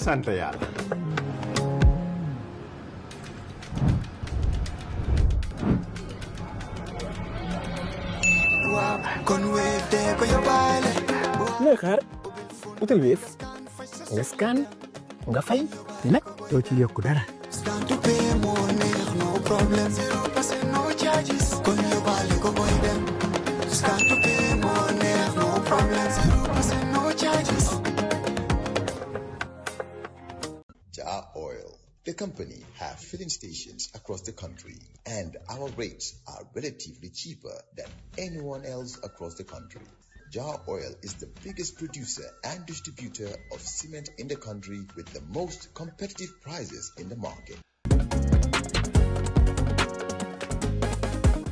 sant yàlla. looy xaar utal Wave nga scan nga fay te nag doo ci yokku dara. Jah Oil, the company, have filling stations across the country, and our rates are relatively cheaper than anyone else across the country. Jah Oil is the biggest producer and distributor of cement in the country with the most competitive prices in the market.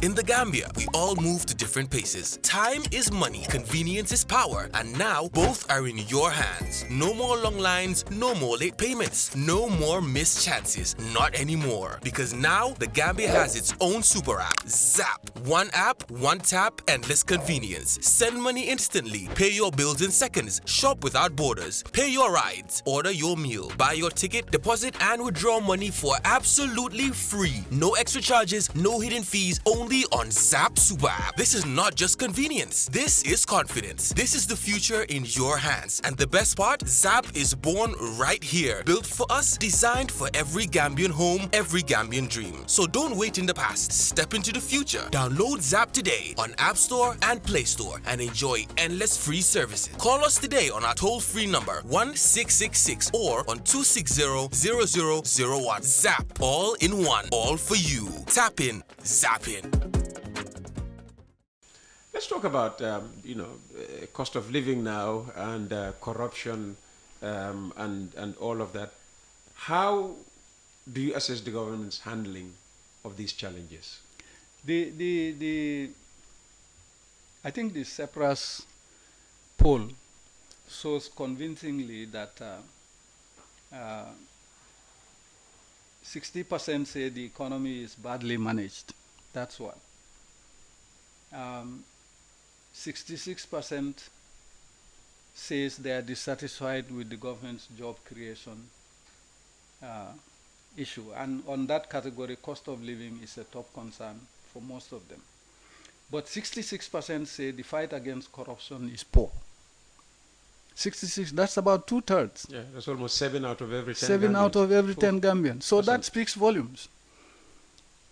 In the Gambia, we all move to different paces. Time is money, convenience is power, and now both are in your hands. No more long lines, no more late payments, no more missed chances. Not anymore. Because now the Gambia has its own super app, Zap. One app, one tap, endless convenience. Send money instantly, pay your bills in seconds, shop without borders, pay your rides, order your meal, buy your ticket, deposit and withdraw money for absolutely free. No extra charges, no hidden fees, only on Zap Super App. This is not just convenience. This is confidence. This is the future in your hands. And the best part, Zap is born right here. Built for us, designed for every Gambian home, every Gambian dream. So don't wait in the past. Step into the future. Download Zap today on App Store and Play Store and enjoy endless free services. Call us today on our toll-free number 1666 or on 260-0001. Zap, all in one, all for you. Tap in, zap in. Let's talk about cost of living now and corruption and all of that. How do you assess the government's handling of these challenges? I think the CEPRAS poll shows convincingly that 60% say the economy is badly managed. That's what. 66% says they are dissatisfied with the government's job creation issue. And on that category, cost of living is a top concern for most of them. But 66% say the fight against corruption is poor. 66, that's about 2/3. Yeah, that's almost 7 out of every 10 7 Gambians. out of every 10 Gambians. So that speaks volumes.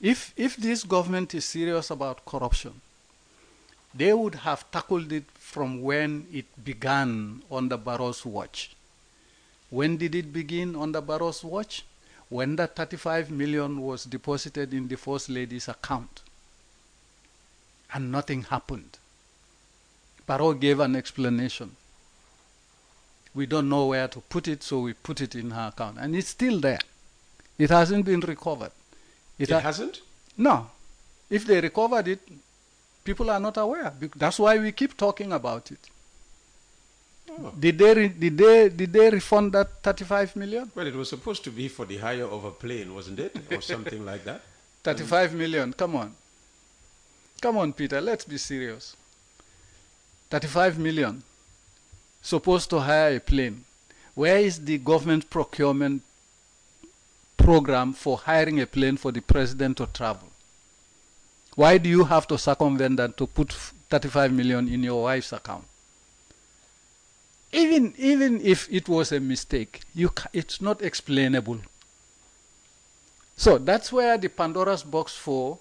If this government is serious about corruption, they would have tackled it from when it began under Barrow's watch. When did it begin under Barrow's watch? When that 35 million was deposited in the First Lady's account. And nothing happened. Barrow gave an explanation. We don't know where to put it, so we put it in her account. And it's still there. It hasn't been recovered. It hasn't? No. If they recovered it, people are not aware. That's why we keep talking about it. Oh. Did they refund that 35 million? Well, it was supposed to be for the hire of a plane, wasn't it? Or something like that. 35 million, come on. Come on, Peter, let's be serious. 35 million, supposed to hire a plane. Where is the government procurement program for hiring a plane for the president to travel? Why do you have to circumvent that to put 35 million in your wife's account? Even if it was a mistake, it's not explainable. So that's where the Pandora's box for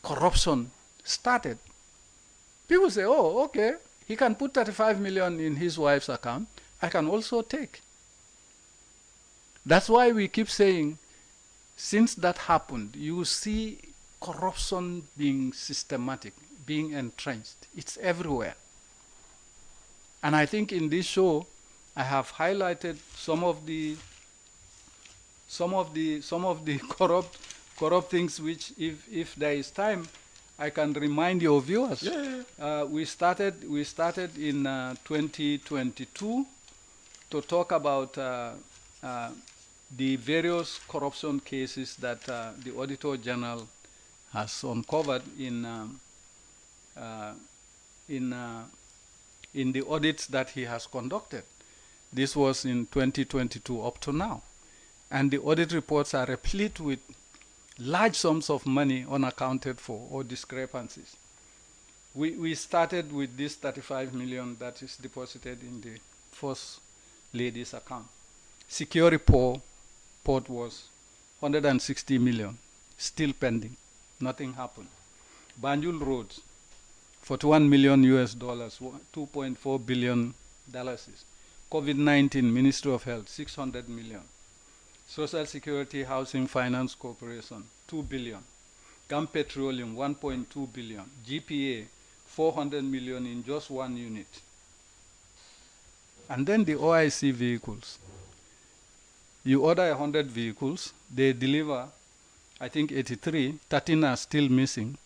corruption started. People say, oh, okay, he can put 35 million in his wife's account. I can also take. That's why we keep saying, since that happened, you see corruption being systematic, being entrenched. It's everywhere. And I think in this show, I have highlighted some of the corrupt things which, if there is time, I can remind your viewers. Yeah. We started in 2022 to talk about the various corruption cases that the Auditor General has uncovered in the audits that he has conducted. This was in 2022 up to now. And the audit reports are replete with large sums of money unaccounted for or discrepancies. We started with this 35 million that is deposited in the first lady's account. Secure report was 160 million, still pending. Nothing happened. Banjul Roads, 41 million US dollars, $2.4 billion. COVID-19, Ministry of Health, 600 million. Social Security Housing Finance Corporation, 2 billion. Gam Petroleum, 1.2 billion. GPA, 400 million in just one unit. And then the OIC vehicles. You order 100 vehicles, they deliver, I think 83, 13 are still missing,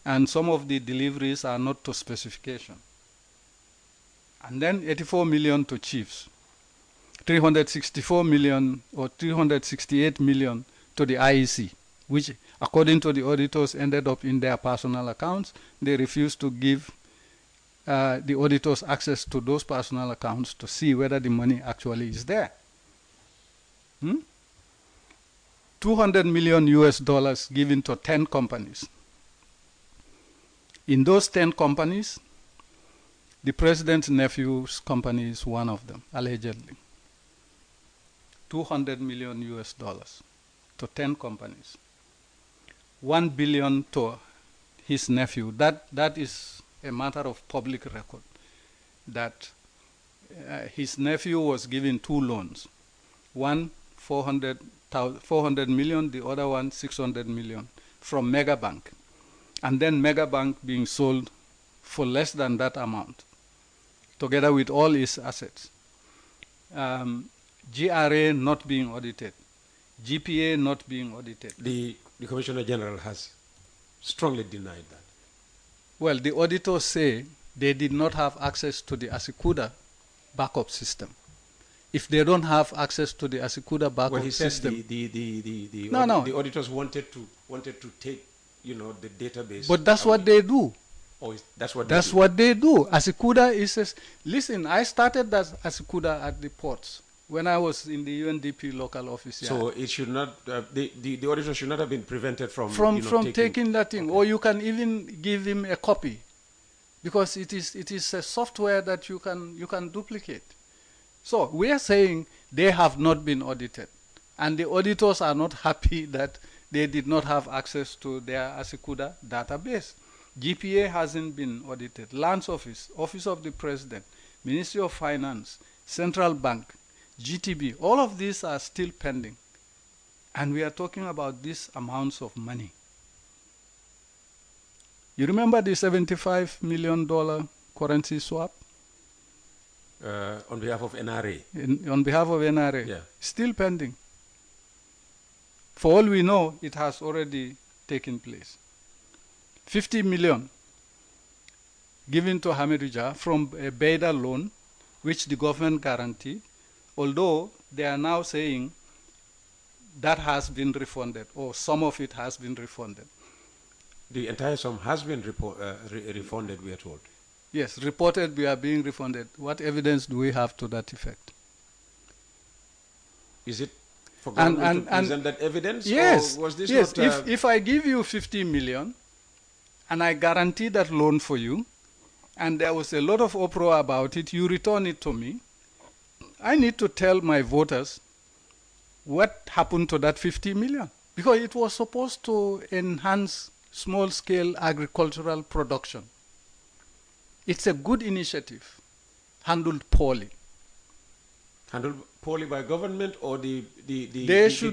and some of the deliveries are not to specification. And then 84 million to chiefs, 364 million or 368 million to the IEC, which according to the auditors ended up in their personal accounts. They refused to give the auditors access to those personal accounts to see whether the money actually is there. 200 million US dollars given to 10 companies. In those 10 companies, the president's nephew's company is one of them, allegedly. 200 million US dollars to 10 companies. 1 billion to his nephew. That is a matter of public record, that his nephew was given 2 loans. One 400 million, the other one 600 million from Megabank. And then Megabank being sold for less than that amount, together with all its assets. GRA not being audited, GPA not being audited. The Commissioner General has strongly denied that. Well, the auditors say they did not have access to the Asikuda backup system. If they don't have access to the Asikuda backup system, the auditors wanted to take, the database. But that's what they do. Oh, that's what they do. Asikuda is listen. I started that Asikuda at the ports when I was in the UNDP local office. So it should not. The auditor should not have been prevented from taking that thing. Okay. Or you can even give him a copy, because it is a software that you can duplicate. So we are saying they have not been audited, and the auditors are not happy that they did not have access to their Asikuda database. GPA hasn't been audited. Lands Office, Office of the President, Ministry of Finance, Central Bank, GTB, all of these are still pending. And we are talking about these amounts of money. You remember the $75 million currency swap? On behalf of NRA. On behalf of NRA. Yeah. Still pending. For all we know, it has already taken place. 50 million given to Hamidou Jah from a Beda loan, which the government guaranteed, although they are now saying that has been refunded, or some of it has been refunded. The entire sum has been refunded, we are told. Yes, reported we are being refunded. What evidence do we have to that effect? Is it for government to present that evidence? Yes. Or was this yes. Not, if I give you 50 million and I guarantee that loan for you, and there was a lot of uproar about it, you return it to me, I need to tell my voters what happened to that 50 million. Because it was supposed to enhance small-scale agricultural production. It's a good initiative, handled poorly. Handled poorly by government or the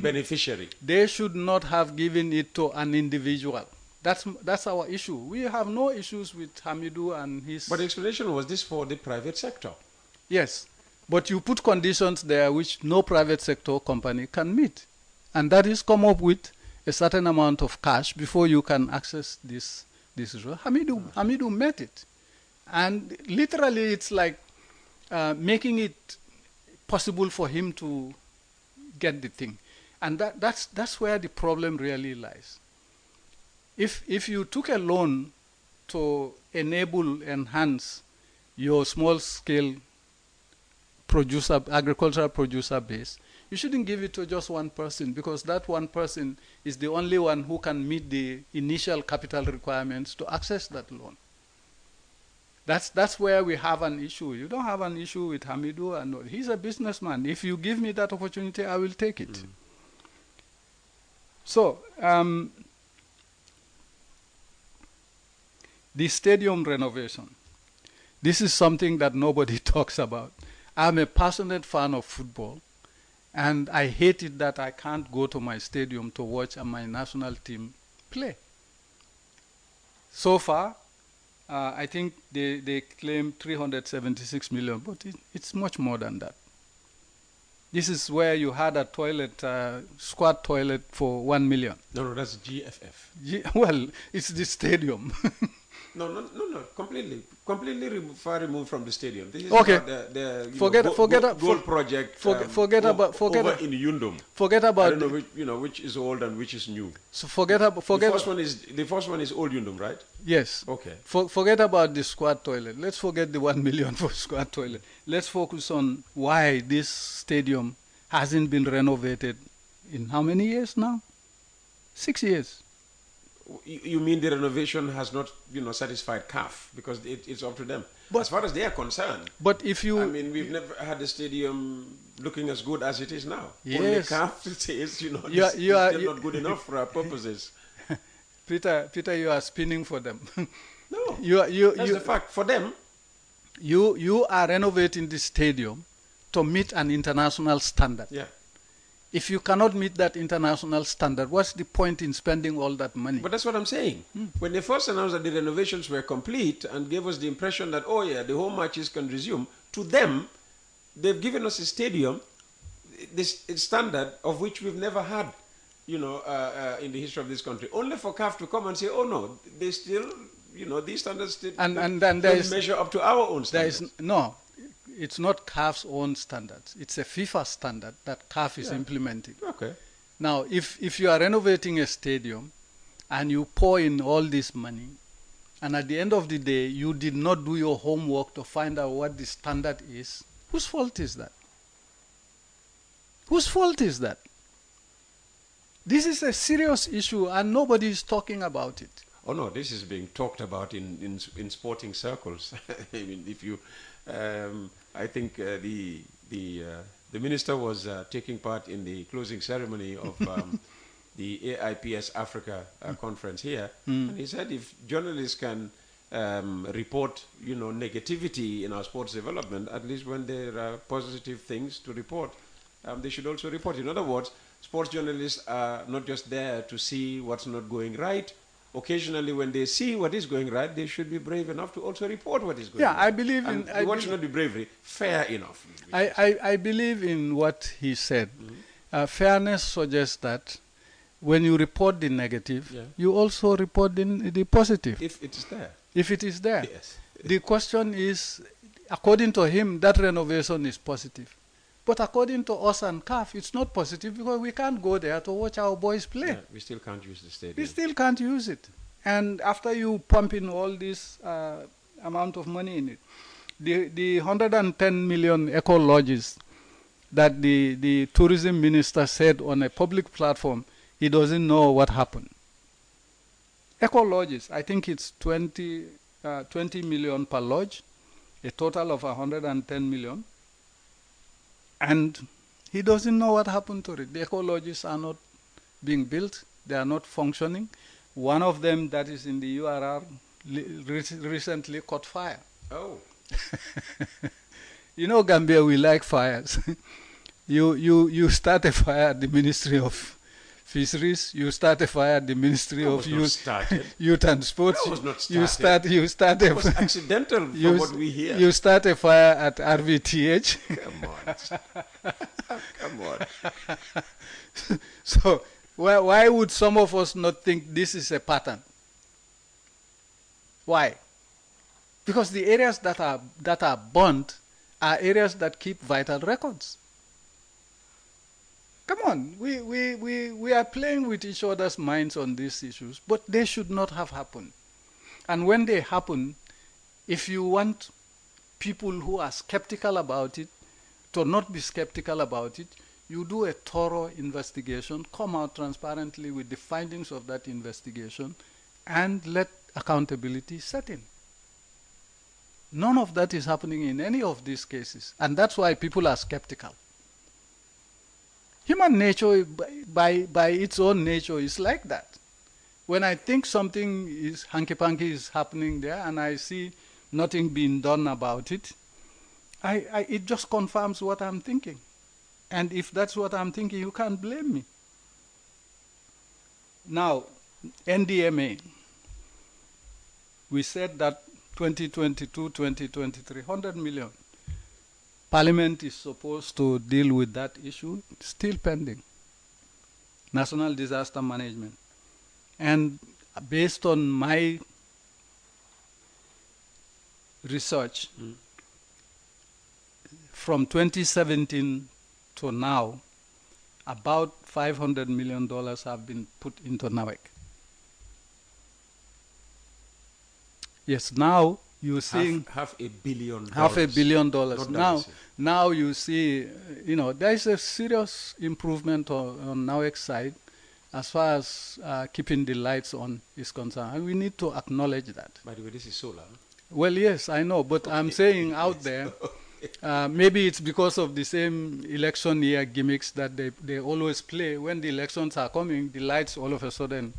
beneficiary? They should not have given it to an individual. That's our issue. We have no issues with Hamidou and his... But the explanation was this for the private sector. Yes, but you put conditions there which no private sector company can meet. And that is come up with a certain amount of cash before you can access this issue. Hamidou met it. And literally it's like making it possible for him to get the thing. And that's where the problem really lies. If you took a loan to enhance your small-scale agricultural producer base, you shouldn't give it to just one person, because that one person is the only one who can meet the initial capital requirements to access that loan. That's where we have an issue. You don't have an issue with Hamidu, and he's a businessman. If you give me that opportunity, I will take it. So, the stadium renovation. This is something that nobody talks about. I'm a passionate fan of football, and I hate it that I can't go to my stadium to watch my national team play. So far, I think they claim 376 million, but it's much more than that. This is where you had a toilet, squad toilet for 1 million. No, that's GFF. Well, it's the stadium. No, completely far removed from the stadium. This is okay. about the goal project. Forget about in Yundum. Forget about. I don't know which is old and which is new. So forget. The first one is old Yundum, right? Yes. Okay. Forget about the squad toilet. Let's forget the 1 million for squad toilet. Let's focus on why this stadium hasn't been renovated in how many years now? 6 years. You mean the renovation has not, satisfied CAF, because it's up to them. But as far as they are concerned. But if you, we've never had the stadium looking as good as it is now. Yes. Only CAF says, it's still not good enough for our purposes. Peter, you are spinning for them. No, that's the fact. For them, you are renovating the stadium to meet an international standard. Yeah. If you cannot meet that international standard, what's the point in spending all that money? But that's what I'm saying. When they first announced that the renovations were complete and gave us the impression that, oh yeah, the home matches can resume, to them, they've given us a stadium, this standard of which we've never had, in the history of this country. Only for CAF to come and say, oh no, they still, these standards still don't measure up to our own standards. It's not CAF's own standards. It's a FIFA standard that CAF is implementing. Okay. Now, if you are renovating a stadium and you pour in all this money, and at the end of the day, you did not do your homework to find out what the standard is, whose fault is that? Whose fault is that? This is a serious issue and nobody is talking about it. Oh no, this is being talked about in sporting circles. I mean, if you... I think the minister was taking part in the closing ceremony of the AIPS Africa conference here, and he said if journalists can report, negativity in our sports development, at least when there are positive things to report, they should also report. In other words, sports journalists are not just there to see what's not going right. Occasionally, when they see what is going right, they should be brave enough to also report what is going right. Yeah, I believe in... What should not be bravery? Fair enough. I believe in what he said. Fairness suggests that when you report the negative, you also report the positive. If it is there. If it is there. Yes. The question is, according to him, that renovation is positive. But according to us and CAF, it's not positive because we can't go there to watch our boys play. Yeah, we still can't use the stadium. We still can't use it. And after you pump in all this amount of money in it, the 110 million eco lodges that the tourism minister said on a public platform, he doesn't know what happened. Eco lodges, I think it's 20 million per lodge, a total of 110 million. And he doesn't know what happened to it. The eco lodges are not being built. They are not functioning. One of them that is in the URR recently caught fire. Oh. Gambia, we like fires. You start a fire at the Ministry of Fisheries. You start a fire at the Ministry of Youth and Sports. That was not started. You start it was accidental from what we hear. You start a fire at RVTH. Come on. Come on. So why would some of us not think this is a pattern? Why? Because the areas that are burnt are areas that keep vital records. Come on, we are playing with each other's minds on these issues, but they should not have happened. And when they happen, if you want people who are skeptical about it to not be skeptical about it, you do a thorough investigation, come out transparently with the findings of that investigation, and let accountability set in. None of that is happening in any of these cases, and that's why people are skeptical. Human nature, by its own nature, is like that. When I think something is hanky-panky is happening there, and I see nothing being done about it, it just confirms what I'm thinking. And if that's what I'm thinking, you can't blame me. Now, NDMA, we said that 2022, 2023, 100 million. Parliament is supposed to deal with that issue, still pending. National Disaster Management. And based on my research, from 2017 to now, about $500 million have been put into NAWEC. Yes, now you're seeing $500 million. $500 million. Now you see, there is a serious improvement on NAWEC's side as far as keeping the lights on is concerned. And we need to acknowledge that. By the way, this is solar. Well, yes, I know, but I'm saying out there, maybe it's because of the same election year gimmicks that they always play. When the elections are coming, the lights all of a sudden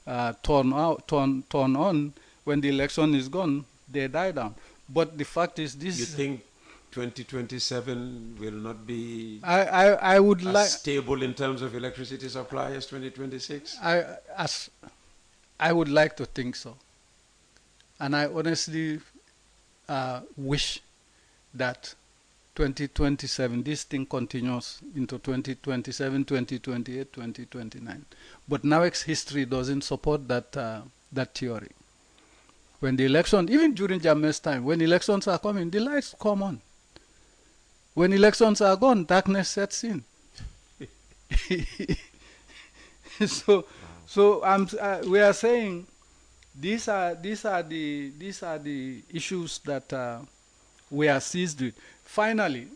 turn on. When the election is gone, they die down. But the fact is, this. You think 2027 will not be I would like stable in terms of electricity supply as 2026? I would like to think so, and I honestly wish that 2027 this thing continues into 2027, 2028, 2029. But NAWEC's history doesn't support that theory. When the election, even during Jammeh's time, when elections are coming, the lights come on. When elections are gone, darkness sets in. We are saying these are the issues that we are seized with. Finally,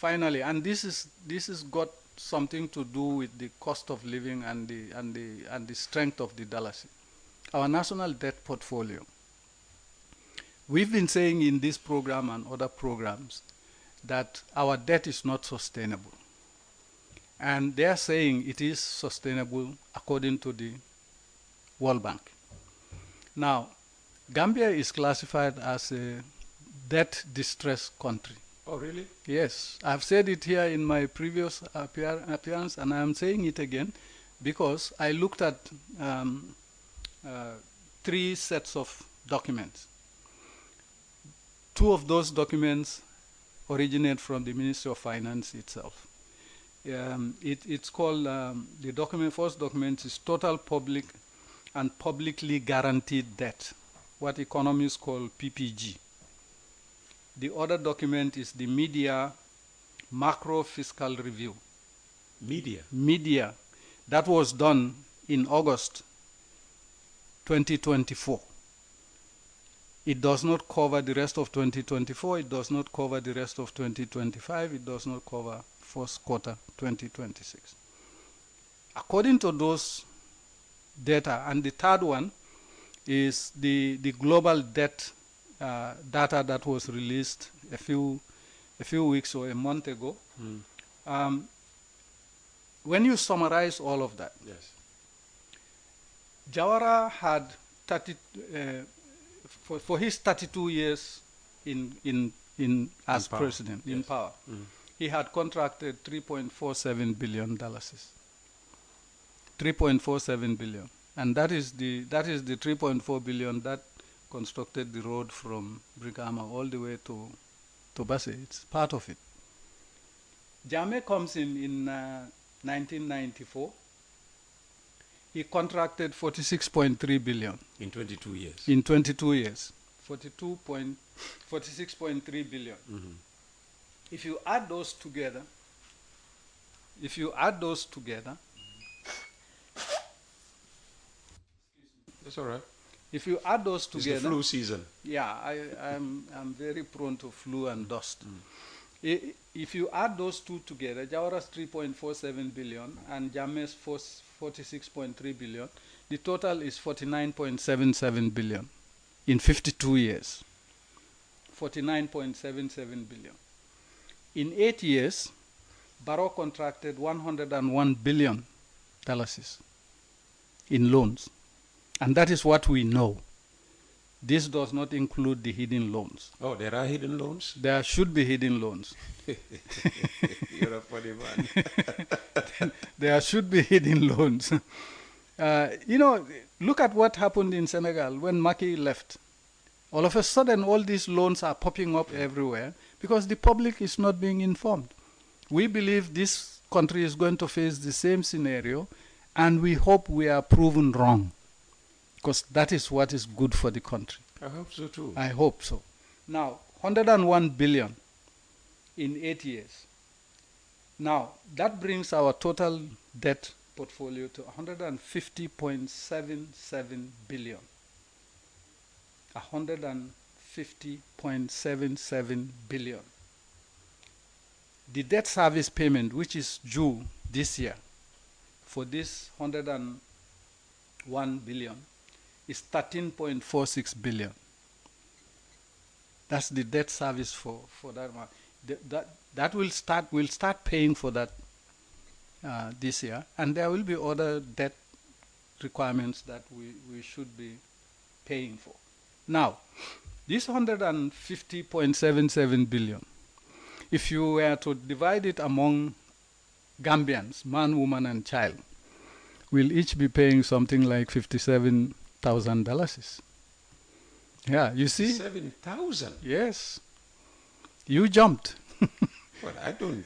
and this has got something to do with the cost of living and the strength of the dollar. Our national debt portfolio. We've been saying in this program and other programs that our debt is not sustainable. And they're saying it is sustainable according to the World Bank. Now, Gambia is classified as a debt distressed country. Oh, really? Yes. I've said it here in my previous appearance, and I'm saying it again because I looked at 3 sets of documents. 2 of those documents originate from the Ministry of Finance itself. It's called, the first document is Total Public and Publicly Guaranteed Debt, what economists call PPG. The other document is the Media Macro Fiscal Review. Media. That was done in August 2024. It does not cover the rest of 2024. It does not cover the rest of 2025. It does not cover first quarter 2026. According to those data, and the third one is the global debt data that was released a few weeks or a month ago. When you summarize all of that, yes, Jawara had 30. For his 32 years as president, yes, in power, he had contracted $3.47 billion. 3.47 billion, and that is the 3.4 billion that constructed the road from Brikama all the way to Basse. It's part of it. Jammeh comes in 1994. He contracted 46.3 billion. In 22 years. In 22 years. 46.3 billion. If you add those together, that's all right. If you add those together, it's the flu season. Yeah, I'm very prone to flu and dust. If you add those two together, Jawara's 3.47 billion and Jammeh's 46.3 billion, the total is 49.77 billion in 52 years. 49.77 billion. In 8 years, Barrow contracted $101 billion in loans. And that is what we know. This does not include the hidden loans. Oh, there are hidden loans? There should be hidden loans. You're a funny man. There should be hidden loans. You know, look at what happened in Senegal when Macky left. All of a sudden, all these loans are popping up everywhere because the public is not being informed. We believe this country is going to face the same scenario, and we hope we are proven wrong, because that is what is good for the country. I hope so too. I hope so. Now, 101 billion in 8 years. Now, that brings our total debt portfolio to 150.77 billion. 150.77 billion. The debt service payment, which is due this year for this 101 billion, is 13.46 billion. That's the debt service for that one. That will start. We'll start paying for that this year, and there will be other debt requirements that we should be paying for. Now, this 150.77 billion, if you were to divide it among Gambians, man, woman, and child, will each be paying something like $57,000. Yeah, you see? 7,000? Yes. You jumped. Well, I don't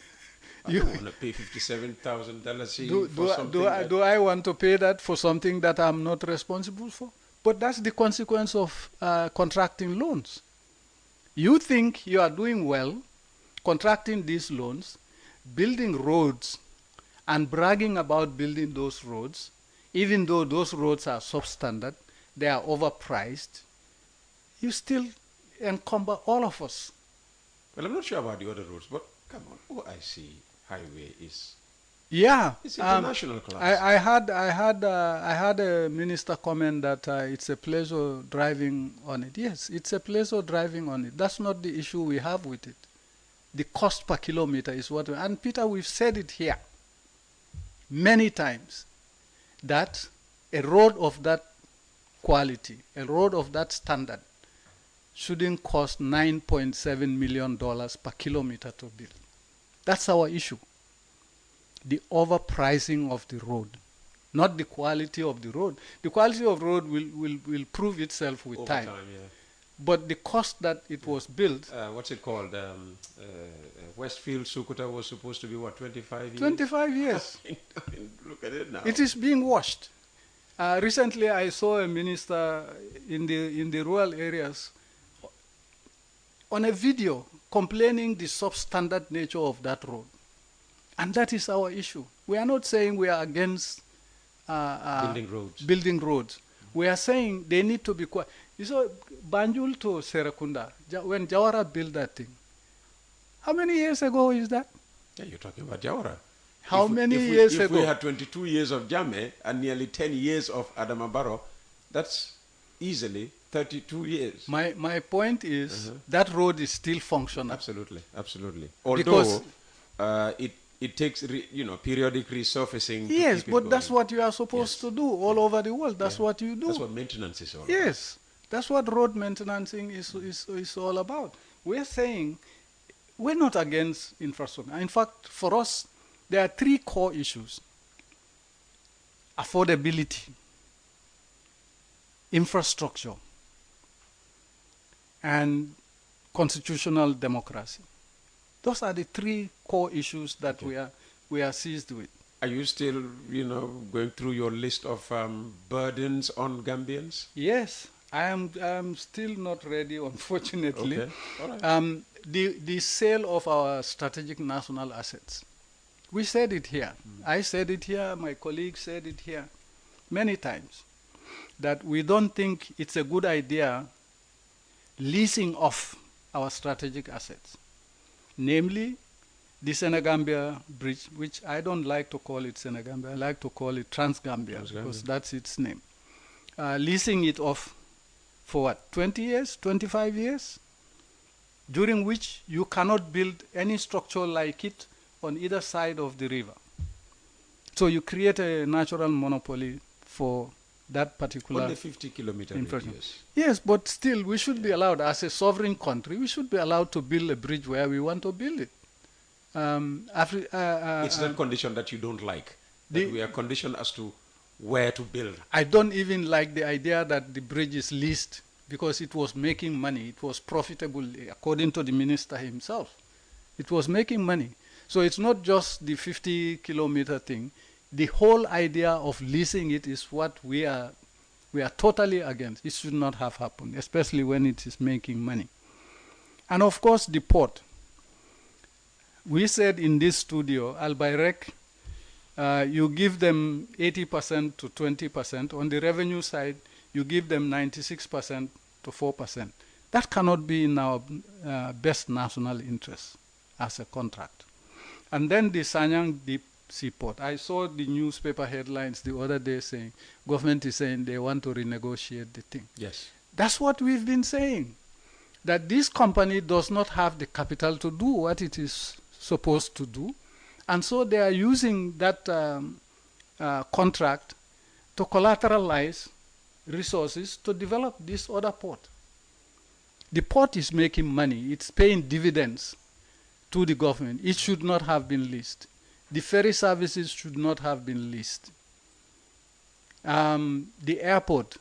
want to pay $57,000 for something. Do I want to pay that for something that I'm not responsible for? But that's the consequence of contracting loans. You think you are doing well, contracting these loans, building roads, and bragging about building those roads, even though those roads are substandard, they are overpriced. You still encumber all of us. Well, I'm not sure about the other roads, but come on, OIC highway is... Yeah, it's international class. I had a minister comment that it's a pleasure driving on it. Yes, it's a pleasure driving on it. That's not the issue we have with it. The cost per kilometer is what. And Peter, we've said it here many times that a road of that quality, a road of that standard, shouldn't cost $9.7 million per kilometer to build. That's our issue. The overpricing of the road, not the quality of the road. The quality of the road will prove itself with time. Yeah. But the cost that it was built... what's it called? Westfield, Sukuta was supposed to be, what, 25 years? 25 years. I mean, look at it now. It is being washed. Recently, I saw a minister in the rural areas on a video complaining the substandard nature of that road. And that is our issue. We are not saying we are against building roads. We are saying they need to be quiet. You saw Banjul to Serakunda, when Jawara built that thing. How many years ago is that? Yeah, you're talking about Jawara. How many years ago? If we had 22 years of Jammeh and nearly 10 years of Adama Barrow, that's easily 32 years. My point is that road is still functional. Absolutely, absolutely. Although it takes periodic resurfacing. Yes, but that's what you are supposed to do all over the world. That's what you do. That's what maintenance is all about. Yes, that's what road maintenance is all about. We're saying we're not against infrastructure. In fact, for us, there are three core issues: affordability, infrastructure, and constitutional democracy. Those are the three core issues that we are seized with. Are you still, going through your list of burdens on Gambians? Yes, I am still not ready, unfortunately. Okay. All right. The sale of our strategic national assets. We said it here. I said it here. My colleagues said it here many times, that we don't think it's a good idea leasing off our strategic assets. namely the Senegambia Bridge, which I don't like to call it Senegambia, I like to call it Transgambia, because that's its name. Leasing it off for what, 20 years, 25 years, during which you cannot build any structure like it on either side of the river. So you create a natural monopoly for that particular... Only 50-kilometer radius. Yes, but still, we should be allowed, as a sovereign country, we should be allowed to build a bridge where we want to build it. It's that condition that you don't like, that we are conditioned as to where to build. I don't even like the idea that the bridge is leased, because it was making money. It was profitable, according to the minister himself. It was making money. So it's not just the 50-kilometer thing. The whole idea of leasing it is what we are totally against. It should not have happened, especially when it is making money. And of course, the port. We said in this studio, Albayrek, you give them 80% to 20%. On the revenue side, you give them 96% to 4%. That cannot be in our best national interest as a contract. And then the Sanyang Deep Seaport. I saw the newspaper headlines the other day saying, government is saying they want to renegotiate the thing. Yes. That's what we've been saying, that this company does not have the capital to do what it is supposed to do. And so they are using that contract to collateralize resources to develop this other port. The port is making money. It's paying dividends to the government. It should not have been leased. The ferry services should not have been leased. The airport,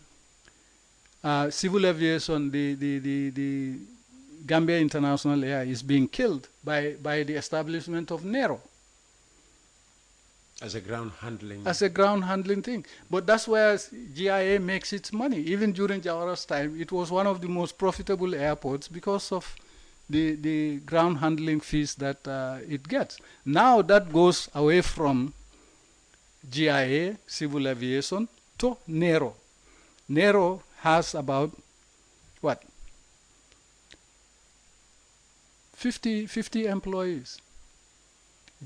civil aviation, the Gambia International Air is being killed by the establishment of Nero. As a ground handling. As a ground handling thing. But that's where GIA makes its money. Even during Jawara's time, it was one of the most profitable airports because of the ground handling fees that it gets. Now that goes away from GIA, civil aviation, to Nero. Nero has about, what, 50 employees.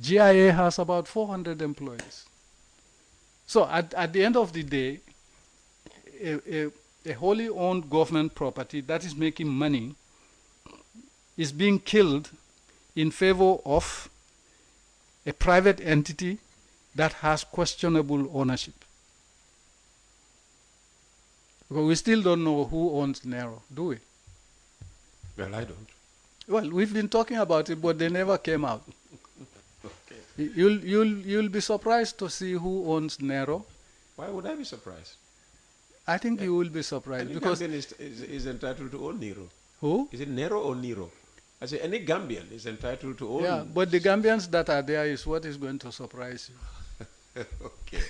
GIA has about 400 employees. So at the end of the day, a wholly owned government property that is making money is being killed in favor of a private entity that has questionable ownership. Because we still don't know who owns Nero, do we? Well, I don't. Well, we've been talking about it, but they never came out. Okay. You'll be surprised to see who owns Nero. Why would I be surprised? I think you will be surprised. Any because Gambian is entitled to own Nero. Who? Is it Nero or Nero? I say any Gambian is entitled to own. Yeah, but the Gambians that are there is what is going to surprise you. Okay.